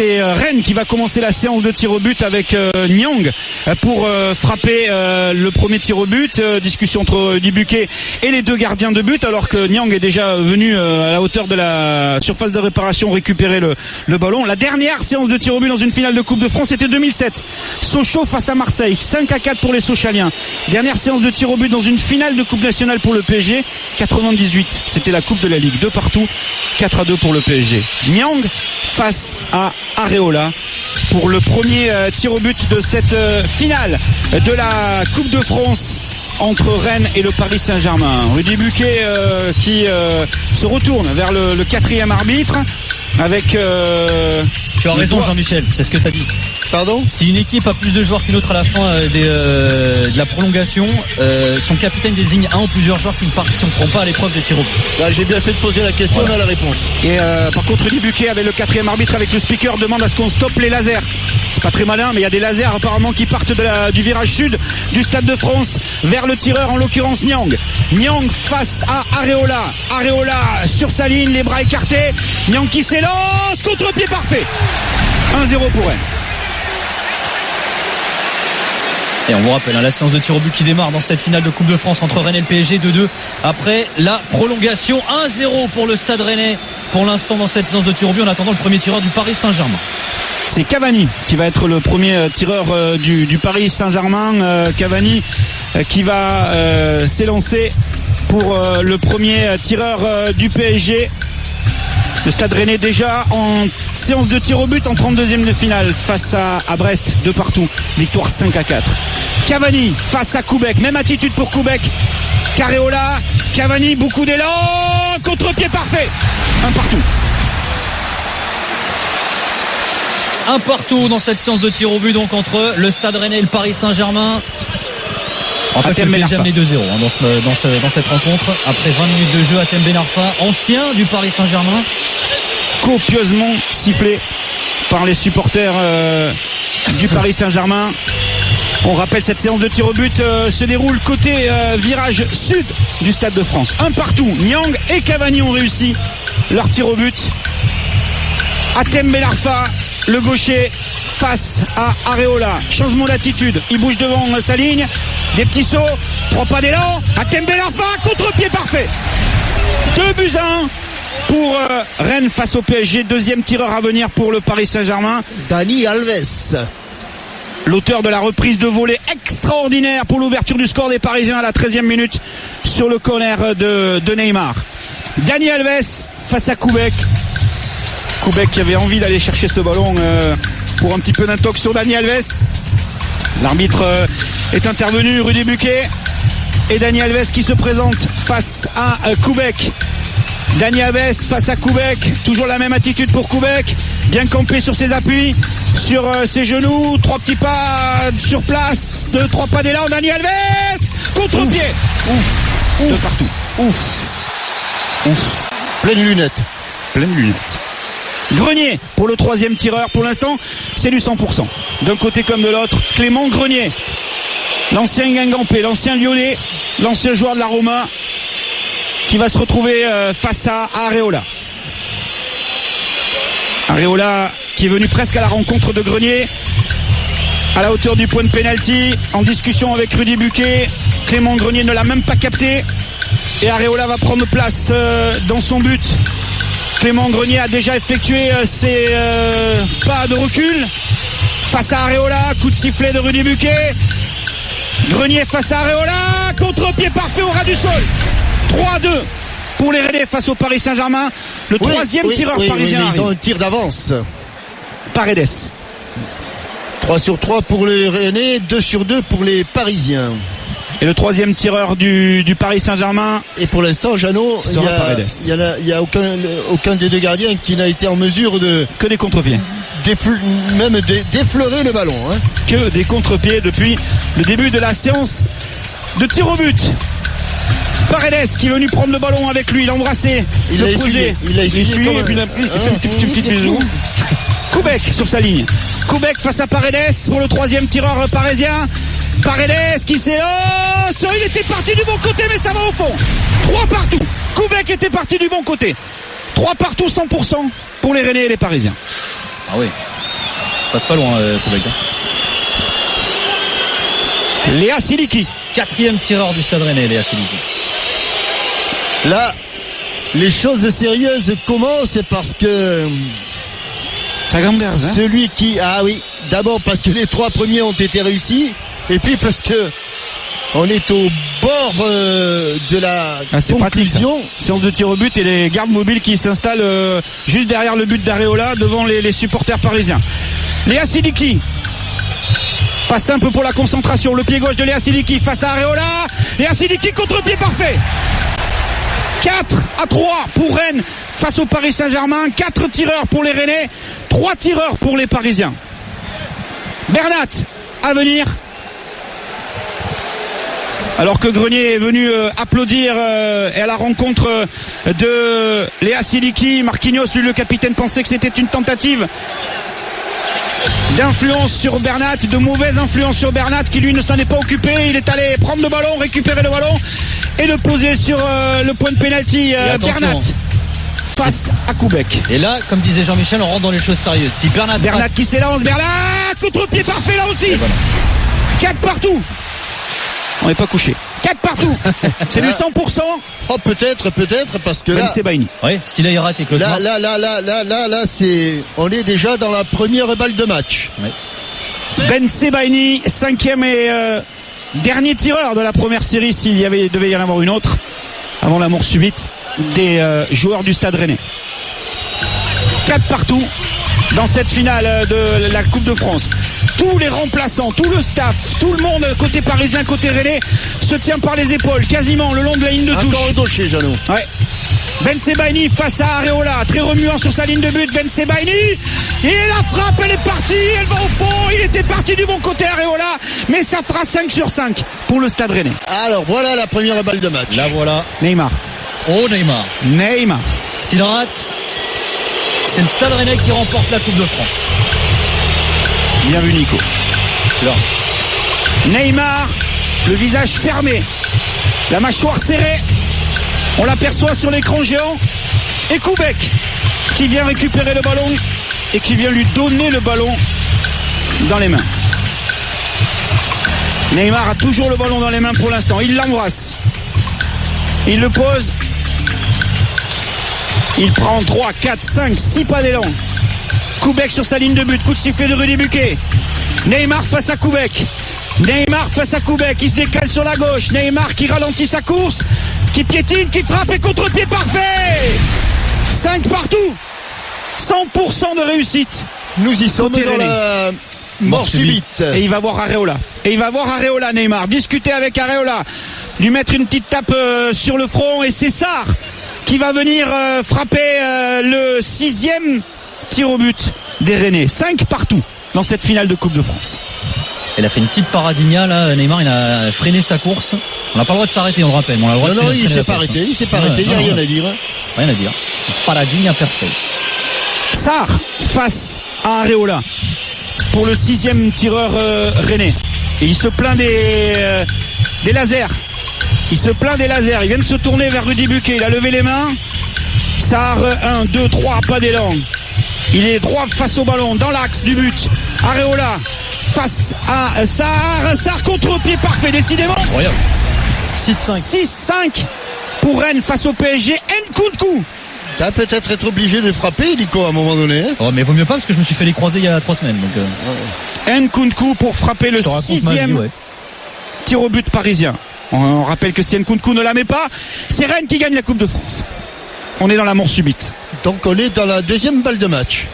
c'est Rennes qui va commencer la séance de tir au but avec Nyang pour frapper le premier tir au but. Discussion entre Dubuquet et les deux gardiens de but, alors que Nyang est déjà venu à la hauteur de la surface de réparation récupérer le ballon. La dernière séance de tir au but dans une finale de Coupe de France, c'était 2007. Sochaux face à Marseille, 5-4 pour les Sochaliens. Dernière séance de tir au but dans une finale de Coupe nationale pour le PSG, 98. C'était la Coupe de la Ligue, 2 partout, 4-2 pour le PSG. Nyang face à Areola pour le premier tir au but de cette finale de la Coupe de France entre Rennes et le Paris Saint-Germain. Rudy Buquet qui se retourne vers le quatrième arbitre avec... Tu as raison Jean-Michel, c'est ce que tu as dit. Pardon ? Si une équipe a plus de joueurs qu'une autre à la fin de la prolongation, son capitaine désigne un ou plusieurs joueurs qui ne participeront pas à l'épreuve des tirs au but. J'ai bien fait de poser la question, voilà. On a la réponse. Et par contre, Rudy Buquet avec le quatrième arbitre, avec le speaker, demande à ce qu'on stoppe les lasers. C'est pas très malin, mais il y a des lasers apparemment qui partent du virage sud du Stade de France vers le tireur, en l'occurrence Nyang. Nyang face à Areola. Areola sur sa ligne, les bras écartés. Nyang qui s'élance, contre-pied parfait. 1-0 pour Rennes. Et on vous rappelle, la séance de tir au but qui démarre dans cette finale de Coupe de France entre Rennes et le PSG, 2-2 après la prolongation. 1-0 pour le Stade Rennais pour l'instant dans cette séance de tir au but, en attendant le premier tireur du Paris Saint-Germain. C'est Cavani qui va être le premier tireur du Paris Saint-Germain. Cavani qui va s'élancer pour le premier tireur du PSG. Le Stade Rennais déjà en séance de tir au but en 32e de finale face à Brest, 2 partout. Victoire 5-4. Cavani face à Koubek, même attitude pour Koubek. Areola, Cavani, beaucoup d'élan, contre-pied parfait. 1 partout. 1 partout dans cette séance de tir au but donc entre le Stade Rennais et le Paris Saint-Germain. En fait, le PSG a mené 2-0 dans cette rencontre. Après 20 minutes de jeu, Hatem Ben Arfa, ancien du Paris Saint-Germain, copieusement sifflé par les supporters du Paris Saint-Germain. On rappelle, cette séance de tir au but se déroule côté virage sud du Stade de France. 1 partout. Nyang et Cavani ont réussi leur tir au but. Hatem Ben Arfa, le gaucher, face à Areola. Changement d'attitude. Il bouge devant sa ligne. Des petits sauts. 3 pas d'élan. Hatem Ben Arfa, contre-pied parfait. 2-1 pour Rennes face au PSG. Deuxième tireur à venir pour le Paris Saint-Germain. Dani Alves, l'auteur de la reprise de volée extraordinaire pour l'ouverture du score des Parisiens à la 13e minute sur le corner de Neymar. Dani Alves face à Koubek. Koubek qui avait envie d'aller chercher ce ballon pour un petit peu d'intox sur Dani Alves. L'arbitre est intervenu, Rudy Buquet. Et Dani Alves qui se présente face à Koubek. Dani Alves face à Koubek. Toujours la même attitude pour Koubek. Bien campé sur ses appuis, sur ses genoux. 3 petits pas sur place. 2-3 pas d'élan. Dani Alves, contre-pied. Ouf. De partout. Ouf. Pleine lunette. Grenier pour le troisième tireur. Pour l'instant, c'est du 100%. D'un côté comme de l'autre. Clément Grenier, l'ancien Guingampé, l'ancien Lyonnais, l'ancien joueur de la Roma, qui va se retrouver face à Areola. Areola qui est venu presque à la rencontre de Grenier, à la hauteur du point de pénalty, en discussion avec Rudy Buquet. Clément Grenier ne l'a même pas capté. Et Areola va prendre place dans son but. Clément Grenier a déjà effectué ses pas de recul face à Areola. Coup de sifflet de Rudy Buquet. Grenier face à Areola. Contre-pied parfait au ras du sol. 3-2 pour les Rennais face au Paris Saint-Germain. Le troisième tireur parisien. Ils ont un tir d'avance. Paredes. 3-3 pour les Rennais, 2-2 pour les Parisiens. Et le troisième tireur du Paris Saint-Germain. Et pour l'instant, Jeannot, il n'y a aucun des deux gardiens qui n'a été en mesure de... Que des contre-pieds. D'effleurer le ballon. Hein. Que des contre-pieds depuis le début de la séance de tir au but. Paredes qui est venu prendre le ballon avec lui, l'embrasser, le poser. Il a essuyé et puis il a fait une petite bisou. Koubek sur sa ligne. Koubek face à Paredes pour le troisième tireur parisien. Paredes qui s'élance. Il était parti du bon côté, mais ça va au fond. 3 partout. Koubek était parti du bon côté. 3 partout, 100% pour les Rennais et les Parisiens. Ah oui. Passe pas loin, Koubek. Léa Siliki. 4e tireur du Stade Rennais, Léa Siliki. Là, les choses sérieuses commencent parce que celui qui... Ah oui, d'abord parce que les 3 premiers ont été réussis, et puis parce que on est au bord de la c'est conclusion. Pratique, séance de tir au but et les gardes mobiles qui s'installent juste derrière le but d'Areola devant les supporters parisiens. Léa Siliki passe un peu pour la concentration, le pied gauche de Léa Siliki face à Areola. Léa Siliki, contre-pied parfait. 4-3 pour Rennes face au Paris Saint-Germain. 4 tireurs pour les Rennais, 3 tireurs pour les Parisiens. Bernat à venir. Alors que Grenier est venu applaudir et à la rencontre de Léa Siliki, Marquinhos, lui le capitaine, pensait que c'était une tentative d'influence sur Bernat, de mauvaise influence sur Bernat, qui lui ne s'en est pas occupé. Il est allé prendre le ballon, récupérer le ballon et le poser sur le point de pénalty. Bernat face à Koubek. Et là, comme disait Jean-Michel, on rentre dans les choses sérieuses. Si Bernat qui s'élance, Bernat, contre-pied parfait là aussi. Voilà. 4 partout. On n'est pas couché. 4 partout. C'est du 100%. Oh, peut-être, parce que Ben Sebaini. Oui, si là il rate et que là, on est déjà dans la première balle de match. Ouais. Ben Sebaini, 5e et dernier tireur de la première série, s'il devait y en avoir une autre, avant la mort subite des joueurs du Stade Rennais. 4 partout dans cette finale de la Coupe de France. Tous les remplaçants, tout le staff, tout le monde côté parisien, côté rennais se tient par les épaules quasiment le long de la ligne de touche. Encore gaucher, Jeannot. Ouais. Ben Sebaini face à Areola, très remuant sur sa ligne de but. Ben Sebaini, et la frappe, elle est partie, elle va au fond. Il était parti du bon côté Areola, mais ça fera 5 sur 5 pour le Stade Rennais. Alors voilà la première balle de match. Là voilà. Neymar. Oh Neymar. S'il rate, c'est le Stade Rennais qui remporte la Coupe de France. Bien vu Nico. Là. Neymar, le visage fermé, la mâchoire serrée. On l'aperçoit sur l'écran géant. Et Koubek qui vient récupérer le ballon et qui vient lui donner le ballon dans les mains. Neymar a toujours le ballon dans les mains pour l'instant. Il l'embrasse. Il le pose. Il prend 3, 4, 5, 6 pas d'élan. Koubek sur sa ligne de but. Coup de sifflet de Rudy Buquet. Neymar face à Koubek. Il se décale sur la gauche. Neymar qui ralentit sa course, qui piétine, qui frappe et contre-pied parfait. 5 partout. 100% de réussite. Nous y sommes dans la mort subite. Et il va voir Areola, Neymar. Discuter avec Areola. Lui mettre une petite tape sur le front. Et c'est Sarr qui va venir frapper le 6e tir au but des Rennais. 5 partout dans cette finale de Coupe de France. Il a fait une petite paradigna là, Neymar, il a freiné sa course. On n'a pas le droit de s'arrêter, on le rappelle. Non, il s'est pas arrêté, il n'y a rien à dire. Rien à dire. Paradigna perfect. Sarr face à Areola pour le 6e tireur rennais. Et il se plaint des lasers. Il vient de se tourner vers Rudy Buquet. Il a levé les mains. Sarr, 1, 2, 3, pas d'élan. Il est droit face au ballon, dans l'axe du but. Areola face à Sarr contre-pied parfait, décidément. Incroyable. 6-5. 6-5 pour Rennes face au PSG. Nkunku. T'as peut-être être obligé de frapper, Nico, à un moment donné. Hein. Oh, mais vaut mieux pas parce que je me suis fait les croiser il y a 3 semaines. Nkunku pour frapper le 6e tir au but parisien. On rappelle que si Nkunku ne la met pas, c'est Rennes qui gagne la Coupe de France. On est dans la mort subite. Donc on est dans la 2e balle de match.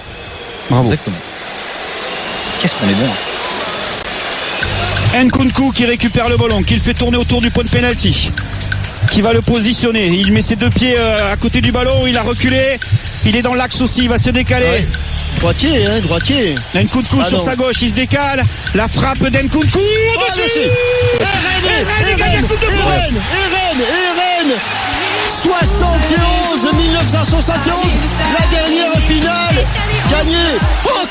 Bravo. Exactement. Qu'est-ce qu'on est bon. Nkunku qui récupère le ballon, qui le fait tourner autour du point de pénalty, qui va le positionner. Il met ses 2 pieds à côté du ballon, il a reculé. Il est dans l'axe aussi, il va se décaler. Ouais. Droitier. Nkunku sur sa gauche, il se décale. La frappe d'Nkunku. Et Rennes 1971, la dernière finale gagnée. Oh,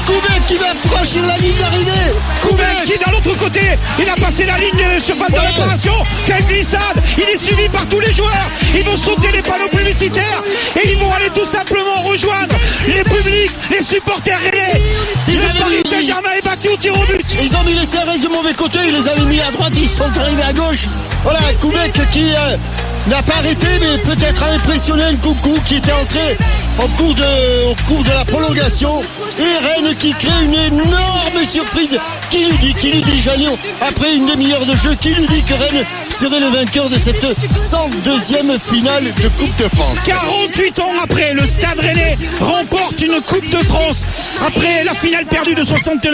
Koubek qui va franchir la ligne d'arrivée. Koubek qui est dans l'autre côté. Il a passé la ligne surface de réparation. Quelle glissade. Il est suivi par tous les joueurs. Ils vont sauter les panneaux publicitaires et ils vont aller tout simplement rejoindre les publics, les supporters rennais ont mis les CRS de mauvais côté, ils les avaient mis à droite, ils sont arrivés à gauche. Voilà, Koubek qui n'a pas arrêté, mais peut-être a impressionné Nkunku qui était entré au cours de la prolongation. Et Rennes qui crée une énorme surprise. Qui lui dit Jallion, après une demi-heure de jeu, qui lui dit que Rennes serait le vainqueur de cette 102e finale de Coupe de France. 48 ans après, le Stade Rennais remporte une Coupe de France. Après la finale perdue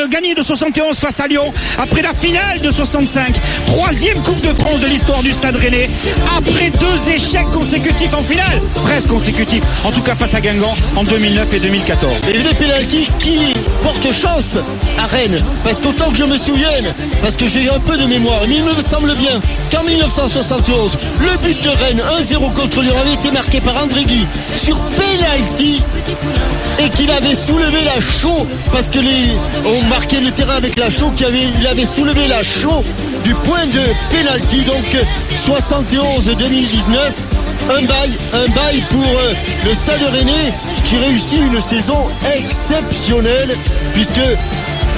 gagnée de 71 face à Lyon. Après la finale de 65. 3e Coupe de France de l'histoire du Stade Rennais. Après 2 échecs consécutifs en finale. Presque consécutifs. En tout cas face à Guingamp en 2009 et 2014. Et les pénaltys qui portent chance à Rennes. Parce qu'autant que je me souvienne, parce que j'ai un peu de mémoire, mais il me semble bien qu'en 1971, le but de Rennes 1-0 contre Lyon avait été marqué par André Guy sur pénalty et qu'il avait soulevé la chaux parce que on marquait le terrain avec la chaux, il avait soulevé la chaux du point de pénalty. Donc 71-2019, un bail pour le Stade Rennais qui réussit une saison exceptionnelle puisque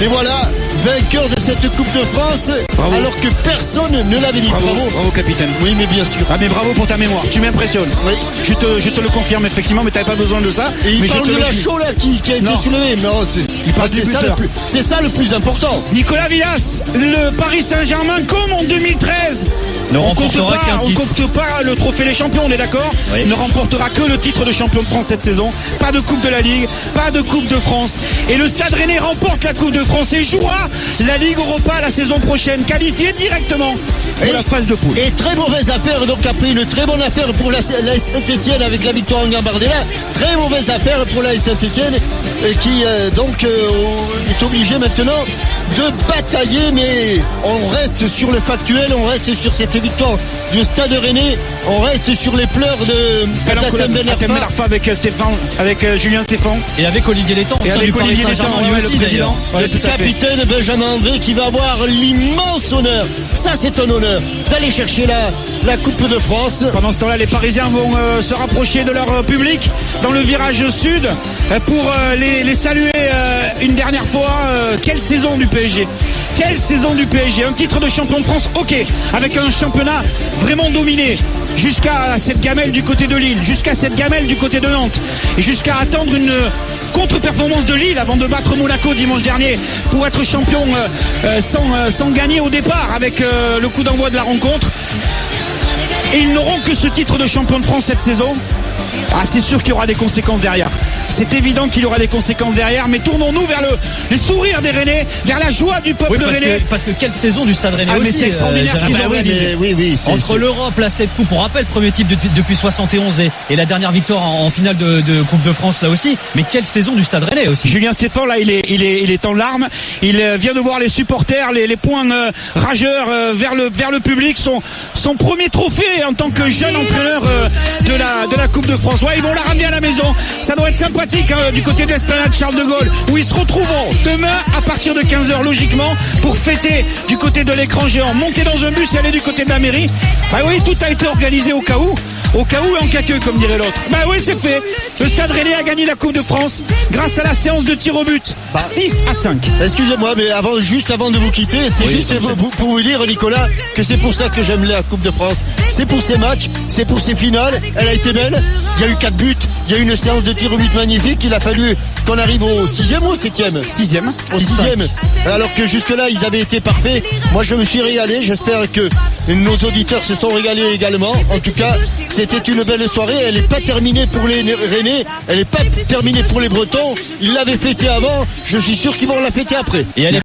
et voilà, vainqueur de cette Coupe de France. Bravo. Alors que personne ne l'avait dit. Bravo capitaine. Oui, mais bien sûr. Ah mais bravo pour ta mémoire, tu m'impressionnes. Oui. Je te le confirme effectivement, mais t'avais pas besoin de ça. Et il mais parle de la chaux là qui a été soulevée. C'est ça le plus important. Nicolas Villas, le Paris Saint-Germain comme en 2013. On compte pas le trophée des champions, on est d'accord? Oui. Ne remportera que le titre de champion de France cette saison. Pas de Coupe de la Ligue, pas de Coupe de France. Et le Stade Rennais remporte la Coupe de France et jouera la Ligue Europa la saison prochaine, qualifié directement pour la phase de poule. Et très mauvaise affaire, donc après une très bonne affaire pour la Saint-Etienne avec la victoire en Gambardella. Très mauvaise affaire pour la Saint-Etienne qui est obligé maintenant de batailler, mais on reste sur le factuel, on reste sur cette victoire du Stade Rennais, on reste sur les pleurs de Hatem Ben Arfa avec Julien Stéphan et avec Olivier Létang et avec Olivier Létang, le président, le capitaine Benjamin André qui va avoir l'immense honneur, ça c'est un honneur, d'aller chercher la Coupe de France. Pendant ce temps-là, les Parisiens vont se rapprocher de leur public dans le virage sud pour les saluer une dernière fois. Quelle saison du PSG! Quelle saison du PSG! Un titre de champion de France, ok, avec un championnat vraiment dominé jusqu'à cette gamelle du côté de Lille, jusqu'à cette gamelle du côté de Nantes et jusqu'à attendre une contre-performance de Lille avant de battre Monaco dimanche dernier pour être champion sans gagner au départ avec le coup d'envoi de la rencontre. Et ils n'auront que ce titre de champion de France cette saison. Ah, c'est sûr qu'il y aura des conséquences derrière. C'est évident qu'il y aura des conséquences derrière, mais tournons-nous vers le sourire des Rennais, vers la joie du peuple rennais. Parce que quelle saison du Stade Rennais aussi. Mais c'est extraordinaire ce qu'ils ont réalisé. Entre l'Europe, la 7 coupes, on rappelle, premier titre depuis 71 et la dernière victoire en finale de Coupe de France là aussi. Mais quelle saison du Stade Rennais aussi. Julien Stéphan là, il est en larmes. Il vient de voir les supporters, les poings rageurs vers le public. Son premier trophée en tant que jeune entraîneur de la Coupe de France. Ouais, ils vont la ramener à la maison. Ça doit être sympathique du côté de l'Esplanade Charles de Gaulle, où ils se retrouveront demain à partir de 15h logiquement pour fêter du côté de l'écran géant, monter dans un bus et aller du côté de la mairie. Bah oui, tout a été organisé au cas où et en caqueux comme dirait l'autre. Bah oui, c'est fait. Le Stade Rennais a gagné la Coupe de France grâce à la séance de tir au but. 6-5. Excusez-moi, mais juste avant de vous quitter, c'est pour vous dire, Nicolas, que c'est pour ça que j'aime la Coupe de France. C'est pour ces matchs, c'est pour ces finales. Elle a été belle. Il y a eu 4 buts. Il y a eu une séance de tir au but magnifique. Il a fallu qu'on arrive au 6e ou au 7e? 6e. Au 6e. Alors que jusque-là, ils avaient été parfaits. Moi, je me suis régalé. J'espère que nos auditeurs se sont régalés également. En tout cas, c'était une belle soirée. Elle n'est pas terminée pour les Rennais. Elle n'est pas terminée pour les Bretons. Ils l'avaient fêtée avant. Je suis sûr qu'ils vont la fêter après. Et elle est